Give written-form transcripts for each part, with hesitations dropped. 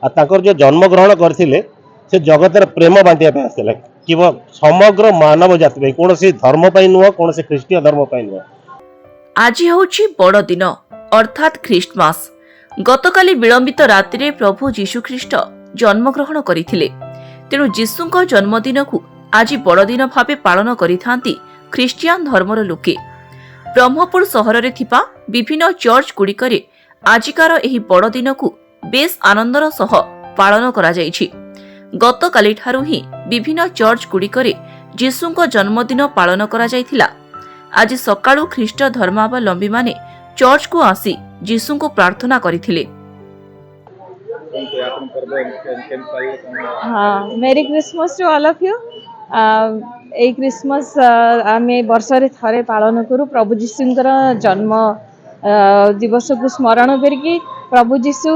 जो जन्म ग्रहण करथिले से जगतर प्रेम बांटिया पे आसथिले कि समग्र मानव जाति कौन से धर्म पाई नुह कौन से ख्रीष्टीय धर्म पाई नुह। आज होछि बड़ दिन अर्थात ख्रीष्टमास। गतकाली विलंबित रात्रि प्रभु जीशुख्रीष्ट जन्मग्रहण करथिले। तेणु जीशुଙ୍କ जन्मदिन को आज बड़ दिन भावे पालन करिथांती ख्रीष्टियान धर्मर लोके। ब्रह्मपुर सहर रे थिपा विभिन्न चर्च गुड़िकरे आजिकार एही बड़ दिन को बेस आनंदर सह पालन करा जायछि। गतकाली ठारू ही विभिन्न चर्च गुड़िकरे जीशुଙ୍କ जन्मदिन पालन करा जायथिला। आज सकाळु ख्रीष्ट धर्मावलंबी माने चर्च को आसी जीशु को प्रार्थना करिथिले। हाँ, merry Christmas to all of you. ए क्रिसमस आमे वर्षरे थरे पालन करू प्रभु जीशुंकर जन्म दिवस को स्मरण करके। प्रभु जीशु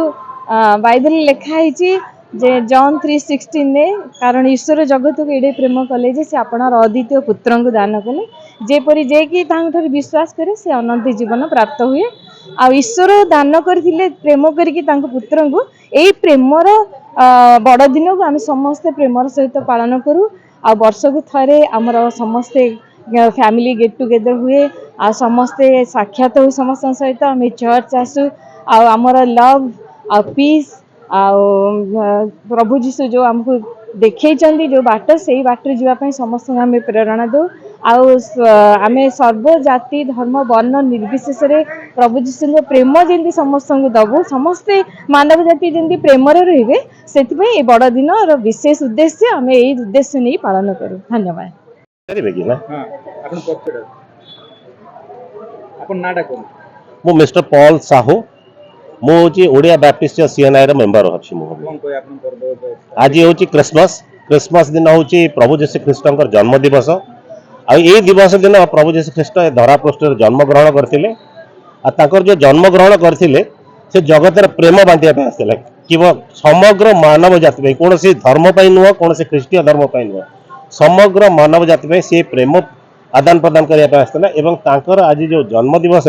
बाइबल लिखा है जे जॉन 3:16 ने कारण ईश्वर जगत को एडे प्रेम कले जे से आपणार अद्वितीय पुत्र को दान कले जेपरी जे कि तांठर विश्वास करे से अनंत जीवन प्राप्त हुए। आ ईश्वर दान करथिले प्रेम करके तांको पुत्र को एई प्रेमर बड़ दिन को आम समस्ते प्रेमर सहित पालन करू। आ वर्ष को थरे आमर समस्ते फैमिली गेट टुगेदर हुए। आ समस्ते साक्षात हो समस्त सहित आम चर्च आसू। आमर लव आ पीस आ प्रभु जीशु जो आमको देखई जो बाट से बाट जावाई समस्त आम प्रेरणा दो। आम सर्व जाति धर्म वर्ण निर्विशेष प्रभु जीशु प्रेम जमी समस्त को दबू समस्ते मानव जाति जमी प्रेम रे से बड़ दिन विशेष उद्देश्य आम यही उद्देश्य नहीं पालन करूँ। धन्यवाद। मु मिस्टर पॉल साहू मुझे ओडिया बैप्टिस्ट सीएनआई मेंबर अच्छी। आज हूँ क्रिसमस क्रिसमस दिन हूँ प्रभु जीशु ख्रीष्ट जन्म दिवस। आई दिवस दिन प्रभु जीशु ख्रीष्ट धरा पृष्ठ जन्म ग्रहण करते जो जन्म ग्रहण करते से जगतर प्रेम बांटिया पे आसथिले कि समग्र मानव जाति कौन से धर्म पाई नुह कौन से ख्रीष्टीय धर्म पाई नुह समग्र मानव जाति से प्रेम आदान प्रदान करने आसते। आज जो जन्म दिवस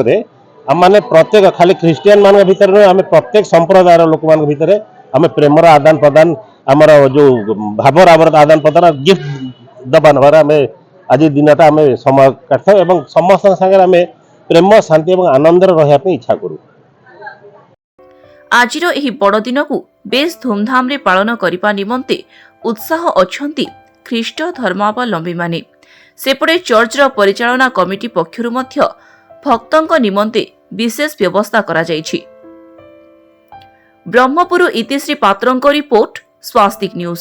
आम मैंने प्रत्येक खाली ख्रीस्टियान मान भीतर आम प्रत्येक संप्रदाय लोक मान भीतर आम प्रेमर आदान प्रदान आमर जो भावर आदान प्रदान गिफ्ट दबा नबार आम आज दिनटा आम समय काटता समस्त सागर आम प्रेम शांति और आनंद रहा इच्छा करूँ। आज एही बड़ दिन को बेस धूमधाम रे पालन करिपा निमंते उत्साह अछंती ख्रीष्ट धर्मावलंबी माने। सेपटे चर्चर परिचालना कमिटी पक्षरु मध्य भक्तंक निमंते विशेष व्यवस्था करा जायछि। ब्रह्मपुर इतिश्री पात्रंक रिपोर्ट स्वास्तिक न्यूज।